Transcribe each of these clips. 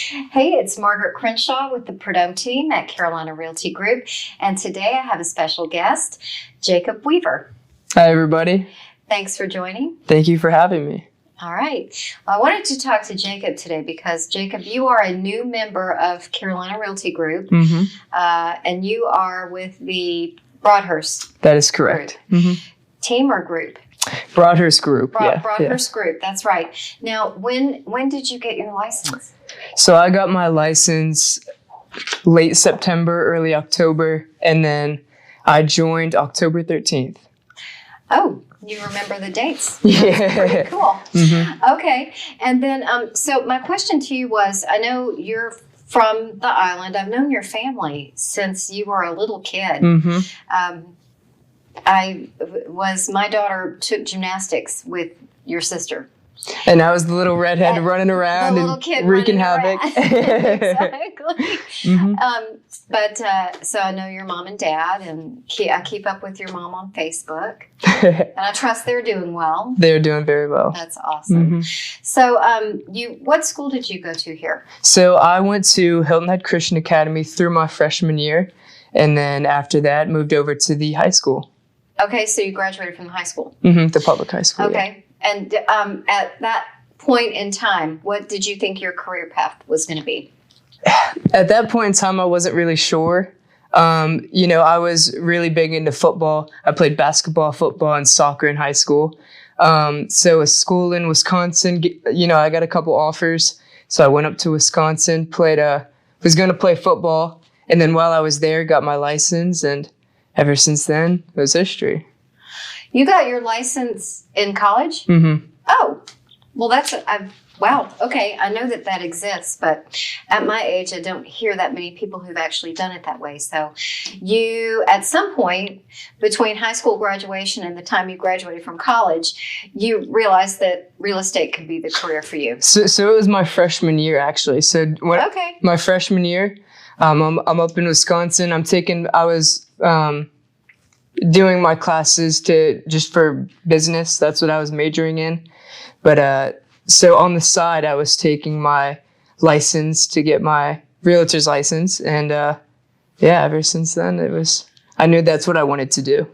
Hey, it's Margaret Crenshaw with the Prudhomme team at Carolina Realty Group. And today I have a special guest, Jacob Weaver. Hi, everybody. Thanks for joining. Thank you for having me. All right. Well, I wanted to talk to Jacob today because, Jacob, you are a new member of Carolina Realty Group, and you are with the Broadhurst. That is correct. Team or group? Broadhurst Group. Broadhurst Group. That's right. Now, when did you get your license? So I got my license late September, early October, and then I joined October 13th. Oh, you remember the dates. Yeah. Pretty cool. Okay. And then, so my question to you was, I know you're from the island. I've known your family since you were a little kid. My daughter took gymnastics with your sister. And I was the little redhead running around and wreaking havoc. Exactly. So I know your mom and dad, and I keep up with your mom on Facebook. And I trust they're doing well. They're doing very well. That's awesome. So what school did you go to here? So I went to Hilton Head Christian Academy through my freshman year. And then after that, moved over to the high school. Okay, so you graduated from the high school. The public high school. Okay. Yeah. And at that point in time, what did you think your career path was going to be? At that point in time, I wasn't really sure. I was really big into football. I played basketball, football, and soccer in high school. So a school in Wisconsin, I got a couple offers. So I went up to Wisconsin, was going to play football. And then while I was there, got my license. And ever since then, it was history. You got your license in college? Oh, well, wow. Okay, I know that exists, but at my age, I don't hear that many people who've actually done it that way. So you, at some point between high school graduation and the time you graduated from college, you realized that real estate could be the career for you. So it was my freshman year, actually. So my freshman year, I'm up in Wisconsin. I was doing my classes just for business. That's what I was majoring in. But so on the side, I was taking my license to get my realtor's license. And ever since then, I knew that's what I wanted to do.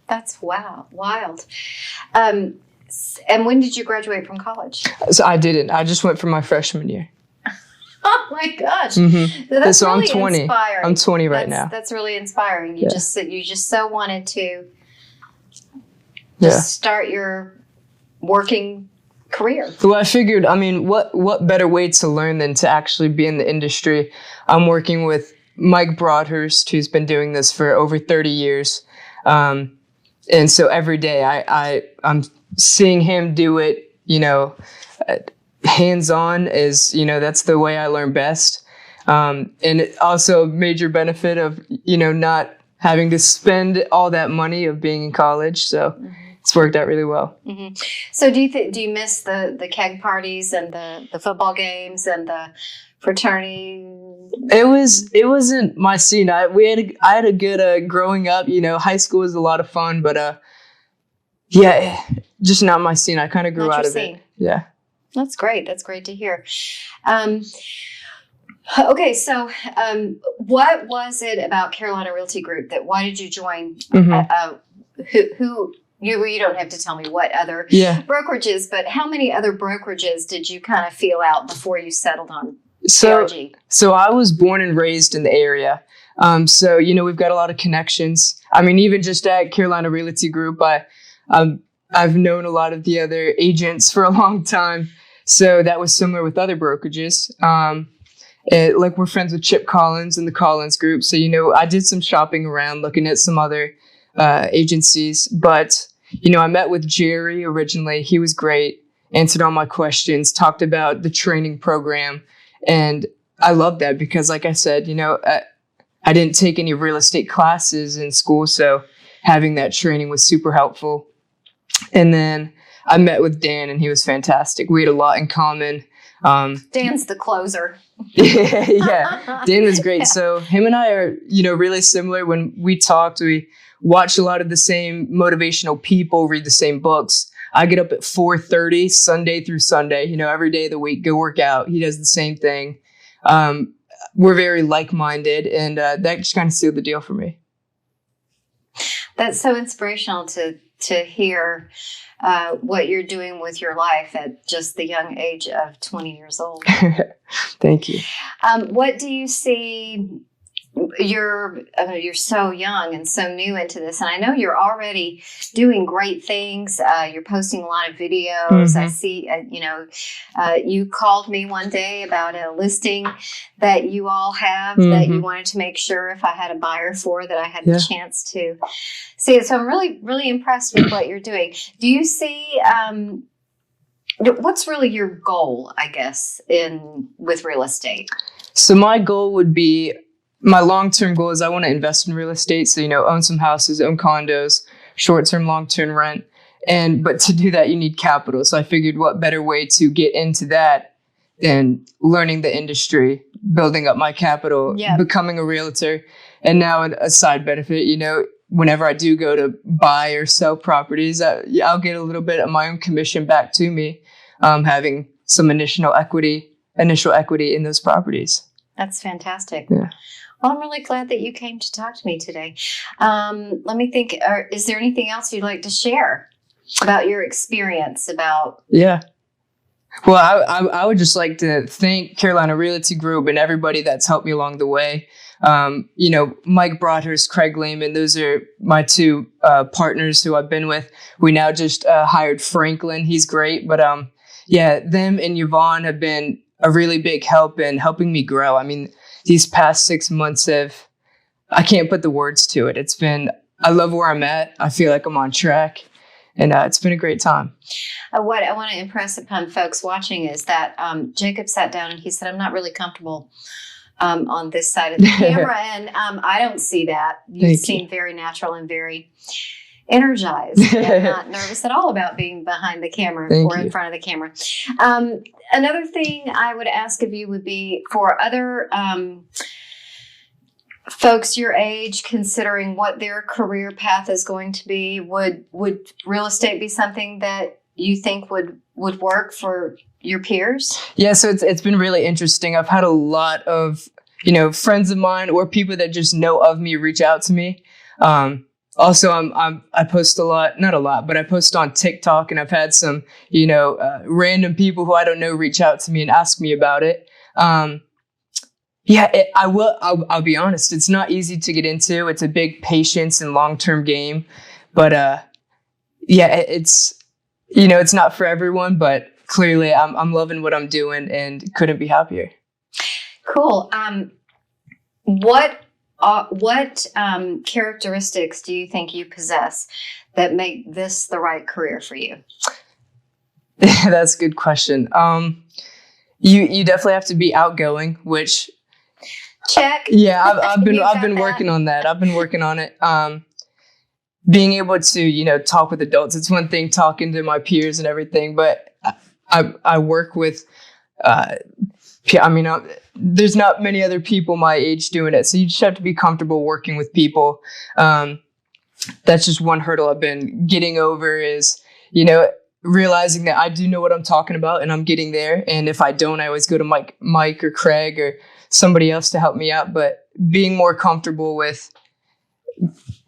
That's wild. And when did you graduate from college? So I didn't. I just went for my freshman year. Oh my gosh! So really I'm 20. Inspiring. I'm 20 right now. That's really inspiring. You just so wanted to start your working career. Well, I figured, what better way to learn than to actually be in the industry? I'm working with Mike Broadhurst, who's been doing this for over 30 years. And so every day I'm seeing him do it, hands-on that's the way I learn best. And it also a major benefit of, not having to spend all that money of being in college. So it's worked out really well. So do you miss the keg parties and the football games and the fraternity? It wasn't my scene. I had a good growing up. High school was a lot of fun, but just not my scene. I kind of grew out of it. Yeah. That's great. That's great to hear. Okay, so what was it about Carolina Realty Group why did you join? You don't have to tell me what other brokerages, but how many other brokerages did you kind of feel out before you settled on CRG? So I was born and raised in the area. So we've got a lot of connections. Even just at Carolina Realty Group, I've known a lot of the other agents for a long time. So that was similar with other brokerages. We're friends with Chip Collins and the Collins Group. So, I did some shopping around looking at some other agencies. But, I met with Jerry originally. He was great, answered all my questions, talked about the training program. And I love that because, like I said, I didn't take any real estate classes in school. So having that training was super helpful. And then I met with Dan, and he was fantastic. We had a lot in common. Dan's the closer. Yeah, Dan was great. So him and I are, really similar. When we talked, we watch a lot of the same motivational people, read the same books. I get up at 4:30 Sunday through Sunday, every day of the week, go work out. He does the same thing. we're very like-minded, and that just kind of sealed the deal for me. That's so inspirational to hear what you're doing with your life at just the young age of 20 years old. Thank you. What do you see? You're so young and so new into this, and I know you're already doing great things. You're posting a lot of videos. I see, you called me one day about a listing that you all have that you wanted to make sure if I had a buyer for that I had the chance to see it. So I'm really, really impressed with what you're doing. Do you see, what's really your goal, I guess, with real estate? So my goal would be, my long-term goal is I want to invest in real estate. So, own some houses, own condos, short-term, long-term rent. But to do that, you need capital. So I figured what better way to get into that than learning the industry, building up my capital, becoming a realtor. And now a side benefit, whenever I do go to buy or sell properties, I'll get a little bit of my own commission back to me, having some initial equity in those properties. That's fantastic. Yeah. Well, I'm really glad that you came to talk to me today. Let me think. Is there anything else you'd like to share about your experience? Yeah. Well, I would just like to thank Carolina Realty Group and everybody that's helped me along the way. Mike Broadhurst, Craig Lehman, those are my two partners who I've been with. We now just hired Franklin. He's great. But them and Yvonne have been a really big help in helping me grow. I mean, these past 6 months I can't put the words to it. I love where I'm at. I feel like I'm on track, and it's been a great time. What I want to impress upon folks watching is that Jacob sat down and he said, I'm not really comfortable on this side of the camera. And I don't see that. You seem very natural and very energized and not nervous at all about being behind the camera or in front of the camera. Another thing I would ask of you would be for other folks your age, considering what their career path is going to be, would real estate be something that you think would work for your peers? Yeah, so it's been really interesting. I've had a lot of, friends of mine or people that just know of me reach out to me. Also, I post not a lot, but I post on TikTok, and I've had some, random people who I don't know reach out to me and ask me about it. I'll be honest. It's not easy to get into. It's a big patience and long-term game, but it's not for everyone. But clearly, I'm loving what I'm doing and couldn't be happier. Cool. What characteristics do you think you possess that make this the right career for you? That's a good question. You definitely have to be outgoing, which check. Yeah, I've been working on that. I've been working on it. Being able to talk with adults. It's one thing talking to my peers and everything, but I work with. There's not many other people my age doing it. So you just have to be comfortable working with people. That's just one hurdle I've been getting over is, realizing that I do know what I'm talking about and I'm getting there. And if I don't, I always go to Mike or Craig or somebody else to help me out. But being more comfortable with,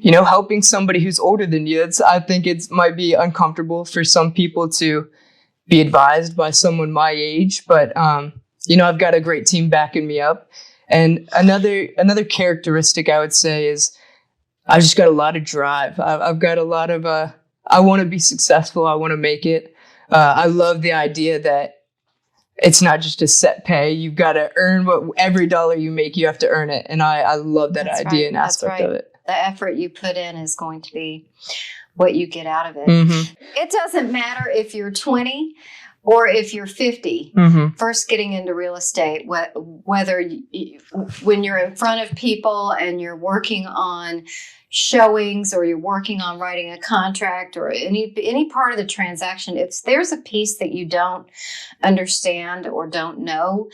helping somebody who's older than you, I think it might be uncomfortable for some people to be advised by someone my age. But, I've got a great team backing me up. And another characteristic I would say is I've just got a lot of drive. I've got a lot of, I want to be successful. I want to make it. I love the idea that it's not just a set pay. You've got to earn every dollar you make, you have to earn it. And I love that idea and aspect of it. The effort you put in is going to be what you get out of it. It doesn't matter if you're 20 or if you're 50, first getting into real estate, whether when you're in front of people and you're working on showings or you're working on writing a contract or any part of the transaction, if there's a piece that you don't understand or don't know,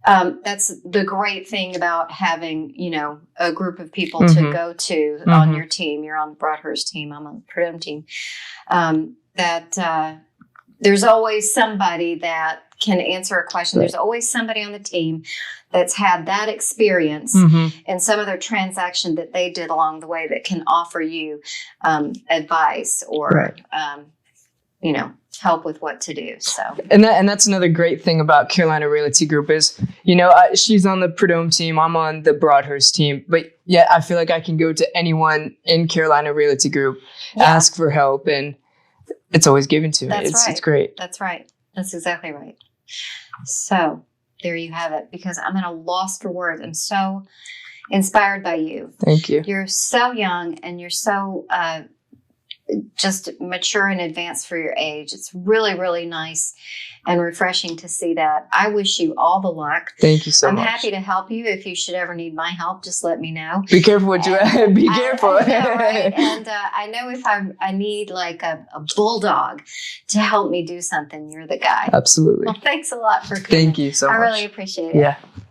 that's the great thing about having, a group of people to go to on your team. You're on the Broadhurst team. I'm on the Pridham team. There's always somebody that can answer a question. There's always somebody on the team that's had that experience in some other transaction that they did along the way that can offer you advice or, help with what to do. So, and that's another great thing about Carolina Realty Group is, she's on the Prudhomme team, I'm on the Broadhurst team, but yet I feel like I can go to anyone in Carolina Realty Group, ask for help, and it's always given to me. It's great. That's right. That's exactly right. So there you have it, because I'm at a loss for words. I'm so inspired by you. Thank you. You're so young and you're so just mature and advanced for your age. It's really, really nice and refreshing to see that. I wish you all the luck. Thank you so much. I'm happy to help you. If you should ever need my help, just let me know. Be careful what you add. Be careful. I know, right? And I know if I need like a bulldog to help me do something, you're the guy. Absolutely. Well, thanks a lot for coming. Thank you so much. I really appreciate it. Yeah.